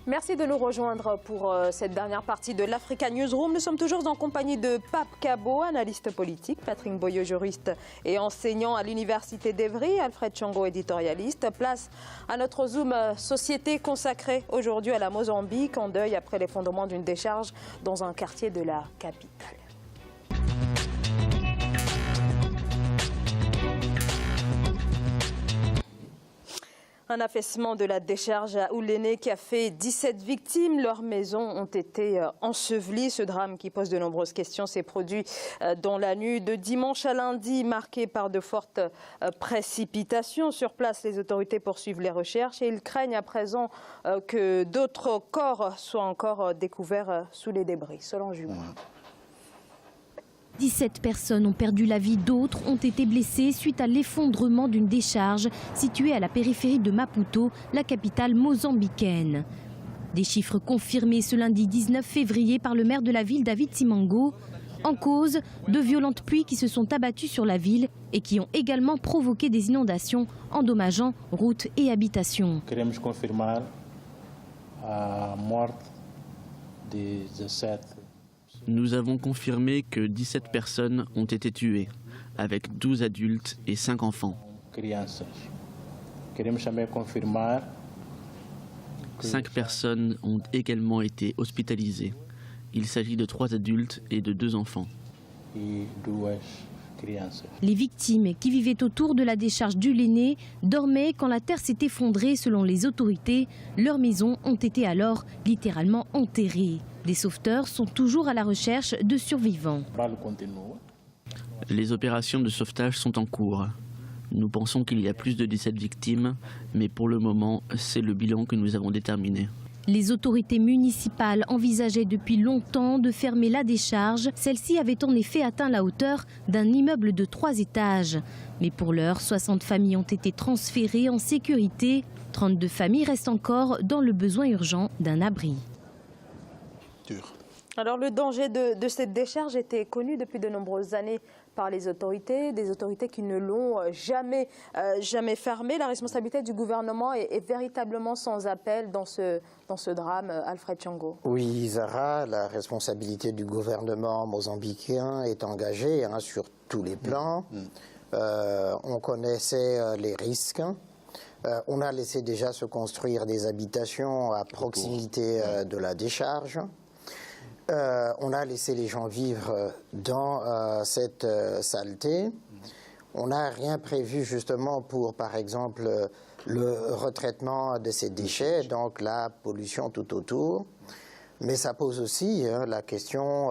Merci de nous rejoindre pour cette dernière partie de l'Africa Newsroom. Nous sommes toujours en compagnie de Pape Kabo, analyste politique, Patrick Boyo, juriste et enseignant à l'Université d'Evry, Alfred Tchongo, éditorialiste. Place à notre Zoom Société consacré aujourd'hui à la Mozambique, en deuil après l'effondrement d'une décharge dans un quartier de la capitale. Un affaissement de la décharge à Ouléné qui a fait 17 victimes. Leurs maisons ont été ensevelies. Ce drame qui pose de nombreuses questions s'est produit dans la nuit de dimanche à lundi, marqué par de fortes précipitations. Sur place, les autorités poursuivent les recherches et ils craignent à présent que d'autres corps soient encore découverts sous les débris. Solange Jument. 17 personnes ont perdu la vie, d'autres ont été blessées suite à l'effondrement d'une décharge située à la périphérie de Maputo, la capitale mozambicaine. Des chiffres confirmés ce lundi 19 février par le maire de la ville, David Simango. En cause, de violentes pluies qui se sont abattues sur la ville et qui ont également provoqué des inondations, endommageant routes et habitations. Queremos confirmar a morte de 17. Nous avons confirmé que 17 personnes ont été tuées, avec 12 adultes et 5 enfants. 5 personnes ont également été hospitalisées. Il s'agit de 3 adultes et de 2 enfants. Les victimes qui vivaient autour de la décharge d'Ouléné dormaient quand la terre s'est effondrée selon les autorités. Leurs maisons ont été alors littéralement enterrées. Des sauveteurs sont toujours à la recherche de survivants. Les opérations de sauvetage sont en cours. Nous pensons qu'il y a plus de 17 victimes, mais pour le moment, c'est le bilan que nous avons déterminé. Les autorités municipales envisageaient depuis longtemps de fermer la décharge. Celle-ci avait en effet atteint la hauteur d'un immeuble de 3 étages. Mais pour l'heure, 60 familles ont été transférées en sécurité. 32 familles restent encore dans le besoin urgent d'un abri. Alors le danger de cette décharge était connu depuis de nombreuses années par les autorités, des autorités qui ne l'ont jamais fermée. La responsabilité du gouvernement est véritablement sans appel dans ce drame, Alfred Tchongo. Oui, Zara, la responsabilité du gouvernement mozambicain est engagée sur tous les plans. On connaissait les risques. On a laissé déjà se construire des habitations à proximité de la décharge. On a laissé les gens vivre dans cette saleté. On n'a rien prévu justement pour, par exemple, le retraitement de ces déchets, donc la pollution tout autour. Mais ça pose aussi la question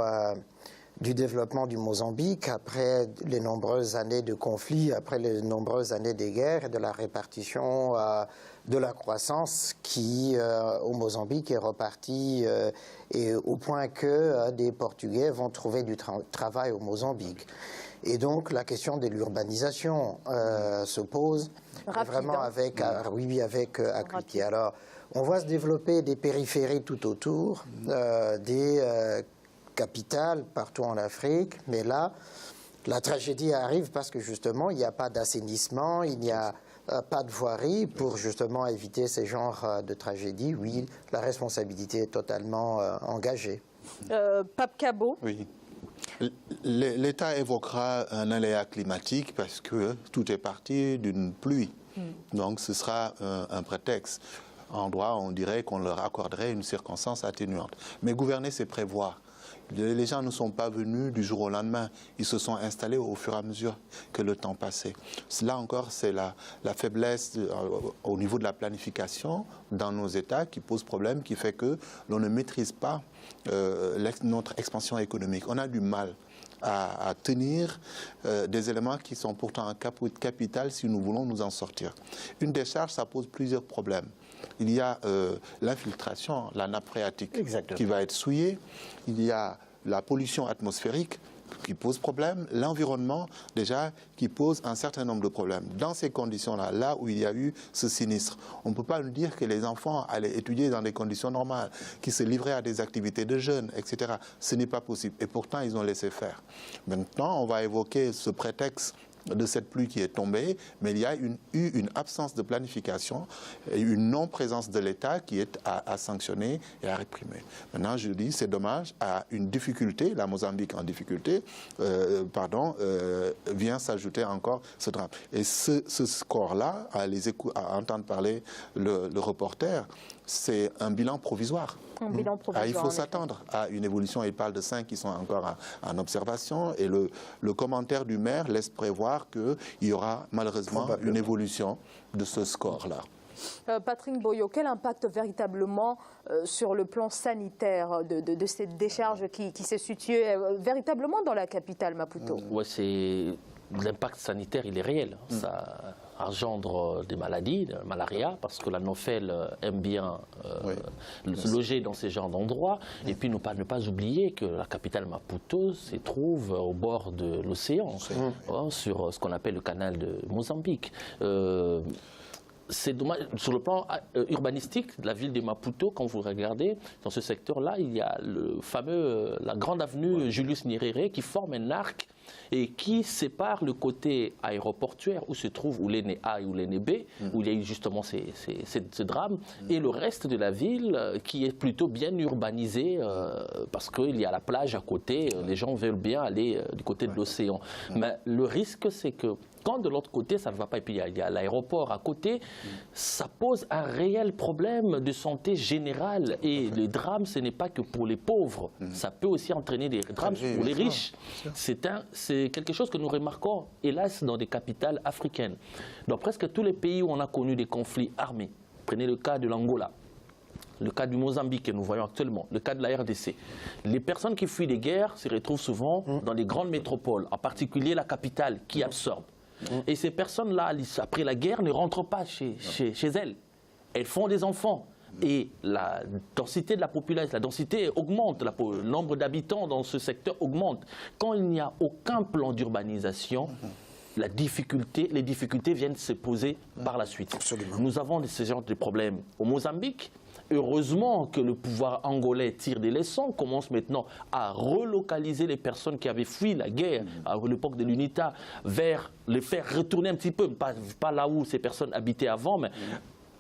du développement du Mozambique après les nombreuses années de conflits, après les nombreuses années de guerres et de la répartition de la croissance qui, au Mozambique, est repartie et au point que des Portugais vont trouver du travail au Mozambique. Et donc la question de l'urbanisation se pose vraiment avec acuité. Alors on voit se développer des périphéries tout autour, des capitales partout en Afrique, mais là la tragédie arrive parce que justement il n'y a pas d'assainissement, il n'y a pas de voirie pour justement éviter ces genres de tragédies. Oui, la responsabilité est totalement engagée. Pape Kabo. Oui. L'État évoquera un aléa climatique parce que tout est parti d'une pluie. Donc ce sera un prétexte. En droit, on dirait qu'on leur accorderait une circonstance atténuante. Mais gouverner, c'est prévoir. Les gens ne sont pas venus du jour au lendemain. Ils se sont installés au fur et à mesure que le temps passait. Là encore, c'est la faiblesse au niveau de la planification dans nos États qui pose problème, qui fait que l'on ne maîtrise pas notre expansion économique. On a du mal à tenir des éléments qui sont pourtant un capital si nous voulons nous en sortir. Une décharge, ça pose plusieurs problèmes. Il y a l'infiltration, la nappe phréatique qui va être souillée. Il y a la pollution atmosphérique qui pose problème, l'environnement déjà qui pose un certain nombre de problèmes. Dans ces conditions-là, là où il y a eu ce sinistre, on ne peut pas nous dire que les enfants allaient étudier dans des conditions normales, qu'ils se livraient à des activités de jeunes, etc. Ce n'est pas possible. Et pourtant, ils ont laissé faire. Maintenant, on va évoquer ce prétexte de cette pluie qui est tombée, mais il y a eu une absence de planification et une non-présence de l'État qui est à sanctionner et à réprimer. Maintenant, je dis, c'est dommage, à une difficulté, la Mozambique en difficulté, vient s'ajouter encore ce drame. Et ce score-là, à entendre parler le reporter, c'est un bilan provisoire. Un bilan provisoire. Il faut s'attendre à une évolution. Il parle de 5 qui sont encore en observation. Et le commentaire du maire laisse prévoir qu'il y aura malheureusement une évolution de ce score-là. Patrick Boyo, quel impact véritablement sur le plan sanitaire de cette décharge qui s'est située véritablement dans la capitale Maputo? L'impact sanitaire, il est réel. Ça engendre des maladies, de malaria, parce que la Nofel aime bien loger dans ces genres d'endroits. Et puis ne pas oublier que la capitale Maputo se trouve au bord de l'océan, sur ce qu'on appelle le canal de Mozambique. C'est dommage. Sur le plan urbanistique de la ville de Maputo, quand vous regardez, dans ce secteur-là, il y a la grande avenue Julius Nyerere qui forme un arc et qui sépare le côté aéroportuaire où se trouve Oulene A et Oulene B, où il y a eu justement ce drame, et le reste de la ville qui est plutôt bien urbanisé parce qu'il y a la plage à côté, les gens veulent bien aller du côté de l'océan. Mais le risque, c'est que quand de l'autre côté, ça ne va pas, et puis il y a l'aéroport à côté, ça pose un réel problème de santé générale. Et le drame, ce n'est pas que pour les pauvres, ça peut aussi entraîner des drames pour les riches. C'est quelque chose que nous remarquons, hélas, dans des capitales africaines. Dans presque tous les pays où on a connu des conflits armés, prenez le cas de l'Angola, le cas du Mozambique que nous voyons actuellement, le cas de la RDC. Les personnes qui fuient des guerres se retrouvent souvent dans les grandes métropoles, en particulier la capitale qui absorbe. Et ces personnes-là, après la guerre, ne rentrent pas chez elles. Elles font des enfants. Et la densité de la population, la densité augmente, le nombre d'habitants dans ce secteur augmente. Quand il n'y a aucun plan d'urbanisation, les difficultés viennent se poser par la suite. Absolument. Nous avons ce genre de problèmes au Mozambique. Heureusement que le pouvoir angolais tire des leçons, commence maintenant à relocaliser les personnes qui avaient fui la guerre à l'époque de l'UNITA vers les faire retourner un petit peu, pas là où ces personnes habitaient avant, mais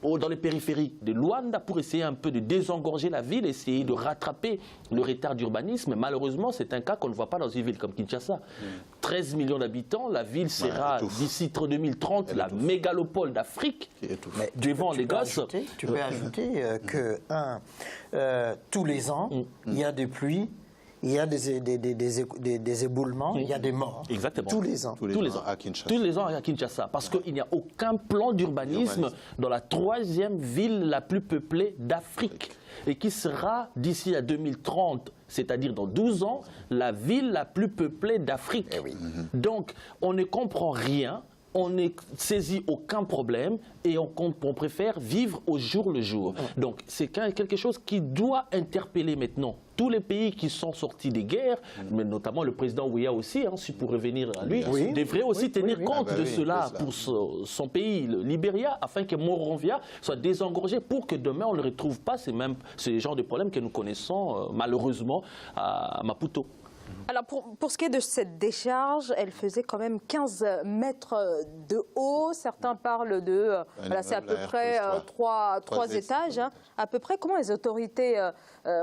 dans les périphéries de Luanda pour essayer un peu de désengorger la ville, essayer de rattraper le retard d'urbanisme. Malheureusement, c'est un cas qu'on ne voit pas dans une ville comme Kinshasa. 13 millions d'habitants, la ville sera d'ici 2030 la mégalopole d'Afrique devant les gosses. Tu peux ajouter que, tous les ans, il y a des pluies, il y a des éboulements, il y a des morts. Exactement. Tous les ans. Tous les ans à Kinshasa. Tous les ans à Kinshasa. Parce qu'il n'y a aucun plan d'urbanisme dans la 3e ville la plus peuplée d'Afrique. Et qui sera, d'ici à 2030, c'est-à-dire dans 12 ans, la ville la plus peuplée d'Afrique. Donc, on ne comprend rien. On ne saisit aucun problème et on préfère vivre au jour le jour. Donc c'est quelque chose qui doit interpeller maintenant tous les pays qui sont sortis des guerres, mais notamment le président Ouya aussi, pour revenir à lui, devrait aussi tenir compte de cela pour son pays, le Libéria, afin que Monrovia soit désengorgé pour que demain on ne retrouve pas ce genre de problèmes que nous connaissons malheureusement à Maputo. Alors pour ce qui est de cette décharge, elle faisait quand même 15 mètres de haut. Certains parlent de, c'est à peu près 3 étages. À peu près, comment les autorités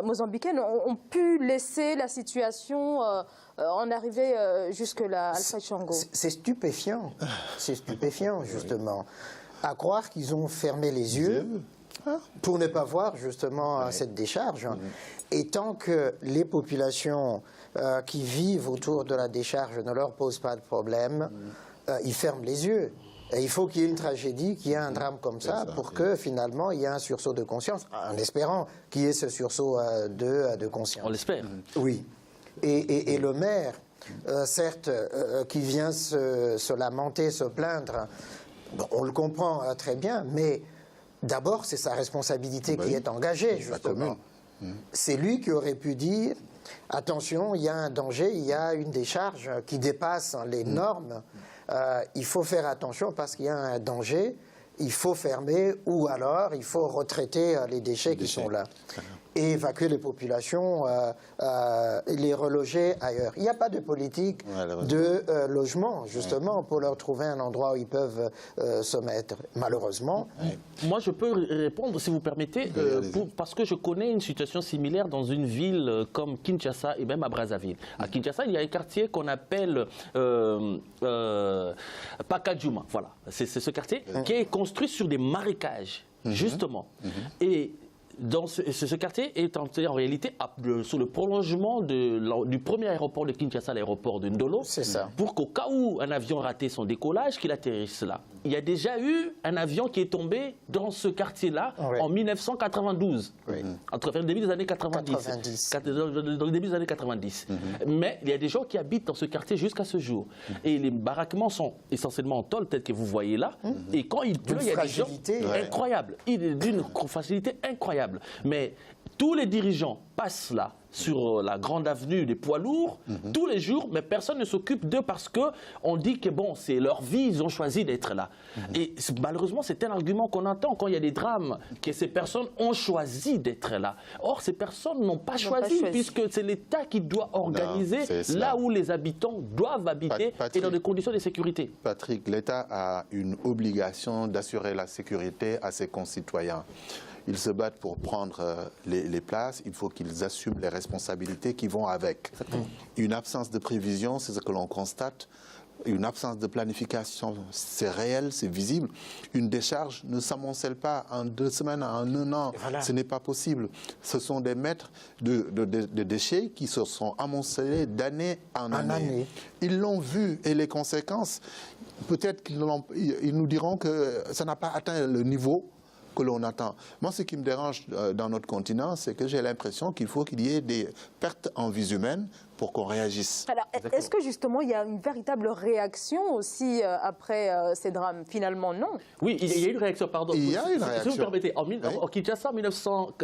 mozambicaines ont pu laisser la situation en arriver jusque-là, Alpha Chango? C'est stupéfiant. C'est stupéfiant, justement. À croire qu'ils ont fermé les yeux pour ne pas voir, justement, cette décharge. Et tant que les populations qui vivent autour de la décharge ne leur posent pas de problème, ils ferment les yeux. Et il faut qu'il y ait une tragédie, qu'il y ait un drame comme ça, pour que finalement il y ait un sursaut de conscience, en espérant qu'il y ait ce sursaut de conscience. On l'espère. Oui. Et le maire, certes, qui vient se lamenter, se plaindre, on le comprend très bien, mais d'abord c'est sa responsabilité qui est engagée, justement. C'est lui qui aurait pu dire « Attention, il y a un danger, il y a une décharge qui dépasse les normes, il faut faire attention parce qu'il y a un danger, il faut fermer ou alors il faut retraiter les déchets qui sont là. » et évacuer les populations et les reloger ailleurs. Il n'y a pas de politique de logement, justement, pour leur trouver un endroit où ils peuvent se mettre, malheureusement. Moi, je peux répondre, si vous permettez, parce que je connais une situation similaire dans une ville comme Kinshasa et même à Brazzaville. À Kinshasa, il y a un quartier qu'on appelle Pakadjouma. Voilà, c'est ce quartier qui est construit sur des marécages, justement. Et dans ce quartier est en réalité sur le prolongement du premier aéroport de Kinshasa, l'aéroport de Ndolo, pour qu'au cas où un avion ratait son décollage, qu'il atterrisse là. Il y a déjà eu un avion qui est tombé dans ce quartier-là en 1992, entre le début des années 90. Dans le début des années 90. Mais il y a des gens qui habitent dans ce quartier jusqu'à ce jour. Et les baraquements sont essentiellement en tôle, tel que vous voyez là. Et quand il pleut, il y a des gens incroyables, d'une facilité incroyable. Mais tous les dirigeants passent là, sur la grande avenue des poids lourds, tous les jours, mais personne ne s'occupe d'eux parce qu'on dit que bon, c'est leur vie, ils ont choisi d'être là. Et malheureusement, c'est un argument qu'on entend quand il y a des drames, que ces personnes ont choisi d'être là. Or, ces personnes n'ont pas choisi, puisque c'est l'État qui doit organiser là où les habitants doivent habiter et dans des conditions de sécurité. Patrick, l'État a une obligation d'assurer la sécurité à ses concitoyens. Ils se battent pour prendre les places, il faut qu'ils assument les responsabilités qui vont avec. Une absence de prévision, c'est ce que l'on constate. Une absence de planification, c'est réel, c'est visible. Une décharge ne s'amoncelle pas en 2 semaines, en 1 an. Ce n'est pas possible. Ce sont des mètres de déchets qui se sont amoncelés d'année en année. Ils l'ont vu et les conséquences, peut-être qu'ils nous diront que ça n'a pas atteint le niveau que l'on attend. Moi, ce qui me dérange dans notre continent, c'est que j'ai l'impression qu'il faut qu'il y ait des pertes en vies humaines pour qu'on réagisse. Alors, est-ce que justement il y a une véritable réaction aussi après ces drames? Finalement, non. Oui, il y a eu une réaction, pardon. Il y a une réaction. Si vous permettez, en Kinshasa,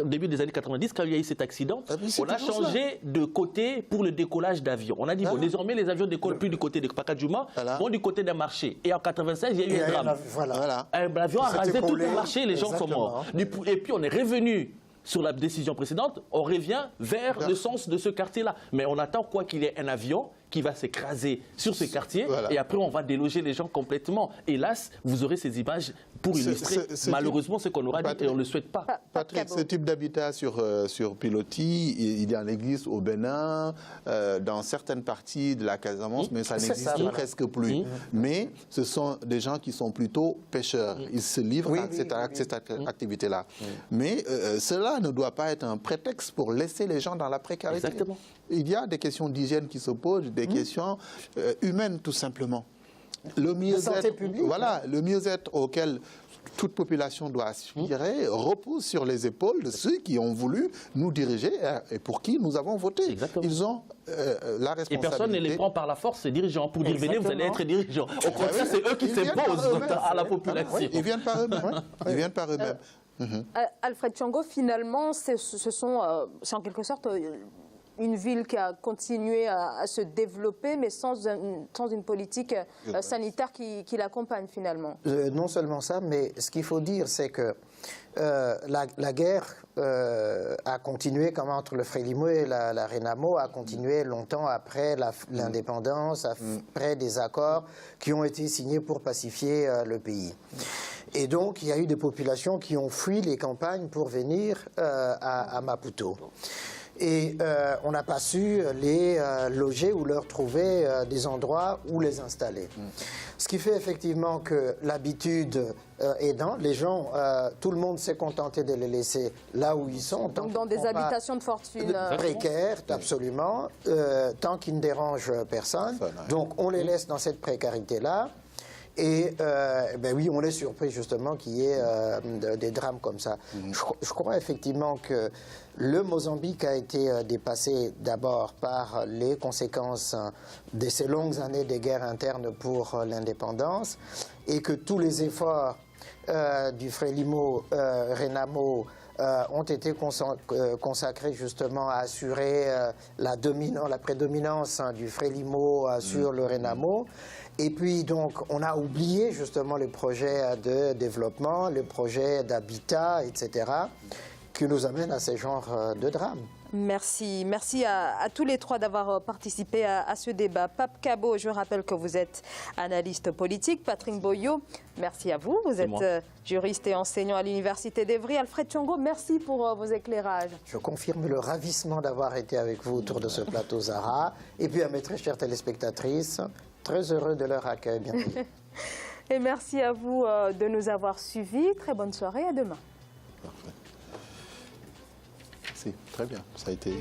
début des années 90, quand il y a eu cet accident, on a changé de côté pour le décollage d'avions. On a dit, bon, désormais, les avions décollent plus du côté de Pakadjouma, vont du côté d'un marché. Et en 96, il y a eu un drame. Un avion a rasé tout le marché, les gens sont morts. Et puis, on est revenu sur la décision précédente, on revient vers le sens de ce quartier-là. Mais on attend quoi qu'il y ait un avion qui va s'écraser sur ce quartier et après on va déloger les gens complètement. Hélas, vous aurez ces images pour illustrer malheureusement ce qu'on aura dit et on ne le souhaite pas. Patrick, ce type d'habitat sur pilotis, il en existe au Bénin, dans certaines parties de la Casamance, mais ça n'existe presque plus. Mais ce sont des gens qui sont plutôt pêcheurs. Ils se livrent à cette activité-là. Mais cela ne doit pas être un prétexte pour laisser les gens dans la précarité. Exactement. Il y a des questions d'hygiène qui se posent, des questions humaines tout simplement. Le mieux-être auquel toute population doit aspirer repose sur les épaules de ceux qui ont voulu nous diriger et pour qui nous avons voté. Exactement. Ils ont la responsabilité. Et personne ne les prend par la force, ces dirigeants, pour dire venez, vous allez être dirigeants. Au contraire, c'est eux qui s'imposent à la population. Ils viennent par eux-mêmes. Ils viennent par eux-mêmes. Alfred Thiango, finalement, c'est en quelque sorte une ville qui a continué à se développer, mais sans une politique sanitaire qui l'accompagne finalement. Non seulement ça, mais ce qu'il faut dire, c'est que la guerre a continué, comme entre le Frélimo et la Renamo, a continué longtemps après l'indépendance, après des accords qui ont été signés pour pacifier le pays. Et donc, il y a eu des populations qui ont fui les campagnes pour venir à Maputo. Et on n'a pas su les loger ou leur trouver des endroits où les installer. Ce qui fait effectivement que l'habitude aidant, les gens, tout le monde s'est contenté de les laisser là où ils sont. Donc dans des habitations de fortune précaires, absolument, tant qu'ils ne dérangent personne. Donc on les laisse dans cette précarité-là. Et ben oui, on est surpris justement qu'il y ait des drames comme ça. Je crois effectivement que le Mozambique a été dépassé d'abord par les conséquences de ces longues années de guerre interne pour l'indépendance et que tous les efforts du Frélimo, Renamo, ont été consacrés justement à assurer la prédominance du Frélimo sur le Renamo. Et puis donc on a oublié justement les projets de développement, les projets d'habitat, etc., qui nous amène à ces genres de drames. Merci. Merci à tous les trois d'avoir participé à ce débat. Pape Cabo, je rappelle que vous êtes analyste politique. Patrick Boyo, merci à vous. Vous êtes juriste et enseignant à l'Université d'Evry. Alfred Chongo, merci pour vos éclairages. Je confirme le ravissement d'avoir été avec vous autour de ce plateau, Zahra. Et puis à mes très chères téléspectatrices, très heureux de leur accueil. Bienvenue. Et merci à vous de nous avoir suivis. Très bonne soirée. À demain. Parfait. Merci, très bien. Ça a été...